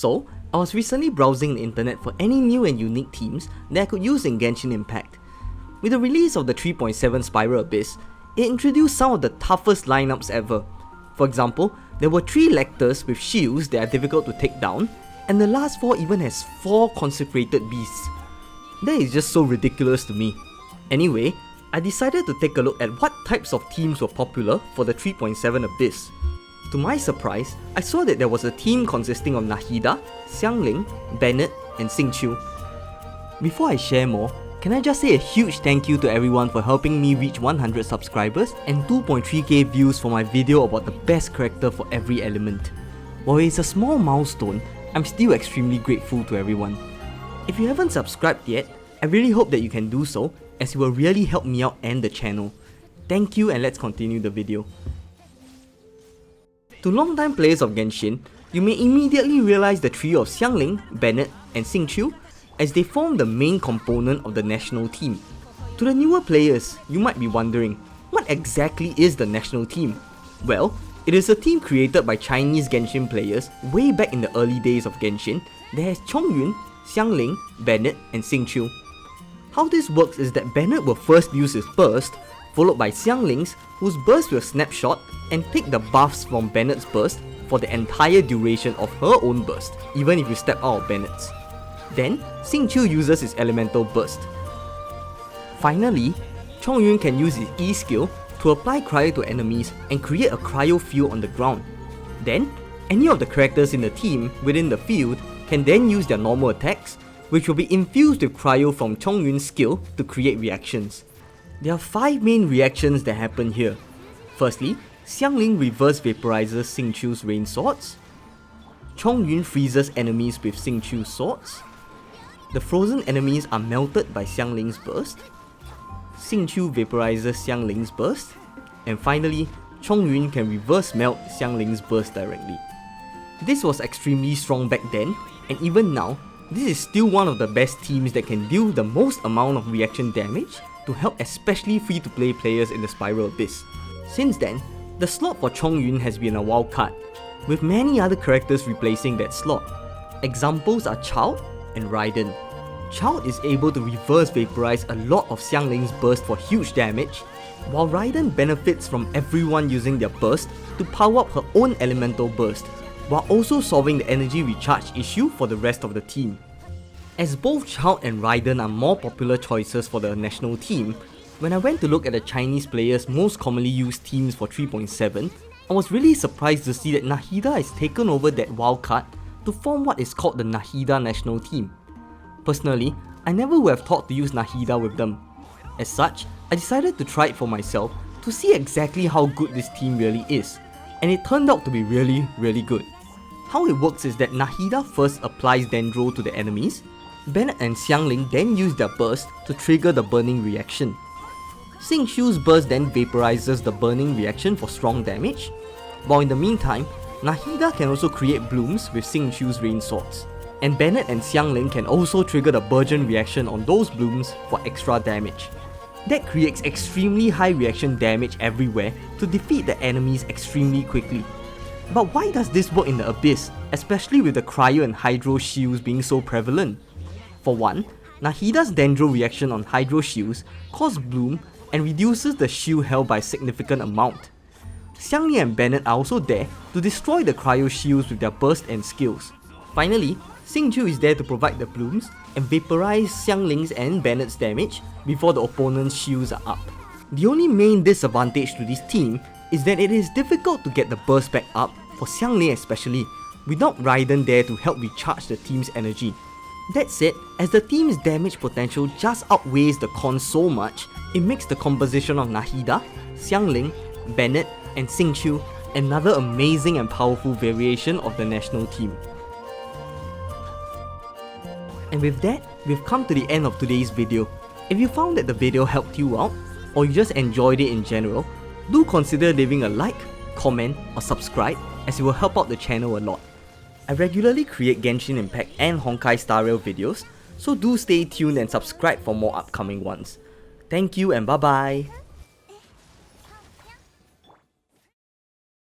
So, I was recently browsing the internet for any new and unique teams that I could use in Genshin Impact. With the release of the 3.7 Spiral Abyss, it introduced some of the toughest lineups ever. For example, there were 3 Lectors with shields that are difficult to take down, and the last 4 even has 4 consecrated beasts. That is just so ridiculous to me. Anyway, I decided to take a look at what types of teams were popular for the 3.7 Abyss. To my surprise, I saw that there was a team consisting of Nahida, Xiangling, Bennett and Xingqiu. Before I share more, can I just say a huge thank you to everyone for helping me reach 100 subscribers and 2.3k views for my video about the best character for every element. While it's a small milestone, I'm still extremely grateful to everyone. If you haven't subscribed yet, I really hope that you can do so, as it will really help me out and the channel. Thank you, and let's continue the video. To long-time players of Genshin, you may immediately realize the trio of Xiangling, Bennett and Xingqiu as they form the main component of the national team. To the newer players, you might be wondering, what exactly is the national team? Well, it is a team created by Chinese Genshin players way back in the early days of Genshin that has Chongyun, Xiangling, Bennett and Xingqiu. How this works is that Bennett will first use his burst, followed by Xiangling's, whose burst will snapshot and take the buffs from Bennett's burst for the entire duration of her own burst, even if you step out of Bennett's. Then, Xingqiu uses his elemental burst. Finally, Chongyun can use his E skill to apply cryo to enemies and create a cryo field on the ground. Then, any of the characters in the team within the field can then use their normal attacks, which will be infused with cryo from Chongyun's skill to create reactions. There are 5 main reactions that happen here. Firstly, Xiangling reverse vaporizes Xingqiu's rain swords. Chongyun freezes enemies with Xingqiu's swords. The frozen enemies are melted by Xiangling's burst. Xingqiu vaporizes Xiangling's burst. And finally, Chongyun can reverse melt Xiangling's burst directly. This was extremely strong back then, and even now, this is still one of the best teams that can deal the most amount of reaction damage to help especially free-to-play players in the Spiral Abyss. Since then, the slot for Chongyun has been a wildcard, with many other characters replacing that slot. Examples are Chao and Raiden. Chao is able to reverse vaporize a lot of Xiangling's burst for huge damage, while Raiden benefits from everyone using their burst to power up her own elemental burst, while also solving the energy recharge issue for the rest of the team. As both Chao and Raiden are more popular choices for the national team, when I went to look at the Chinese players' most commonly used teams for 3.7, I was really surprised to see that Nahida has taken over that wildcard to form what is called the Nahida national team. Personally, I never would have thought to use Nahida with them. As such, I decided to try it for myself to see exactly how good this team really is, and it turned out to be really good. How it works is that Nahida first applies Dendro to the enemies. Bennett and Xiangling then use their burst to trigger the burning reaction. Xingqiu's burst then vaporizes the burning reaction for strong damage, while in the meantime, Nahida can also create blooms with Xingqiu's rain swords. And Bennett and Xiangling can also trigger the burgeon reaction on those blooms for extra damage. That creates extremely high reaction damage everywhere to defeat the enemies extremely quickly. But why does this work in the Abyss, especially with the cryo and hydro shields being so prevalent? For one, Nahida's Dendro reaction on hydro shields causes bloom and reduces the shield health by a significant amount. Xiangling and Bennett are also there to destroy the cryo shields with their burst and skills. Finally, Xingqiu is there to provide the blooms and vaporize Xiangling's and Bennett's damage before the opponent's shields are up. The only main disadvantage to this team is that it is difficult to get the burst back up, for Xiangling especially, without Raiden there to help recharge the team's energy. That said, as the team's damage potential just outweighs the cons so much, it makes the composition of Nahida, Xiangling, Bennett and Xingqiu another amazing and powerful variation of the national team. And with that, we've come to the end of today's video. If you found that the video helped you out, or you just enjoyed it in general, do consider leaving a like, comment or subscribe, as it will help out the channel a lot. I regularly create Genshin Impact and Honkai Star Rail videos, so do stay tuned and subscribe for more upcoming ones. Thank you and bye bye!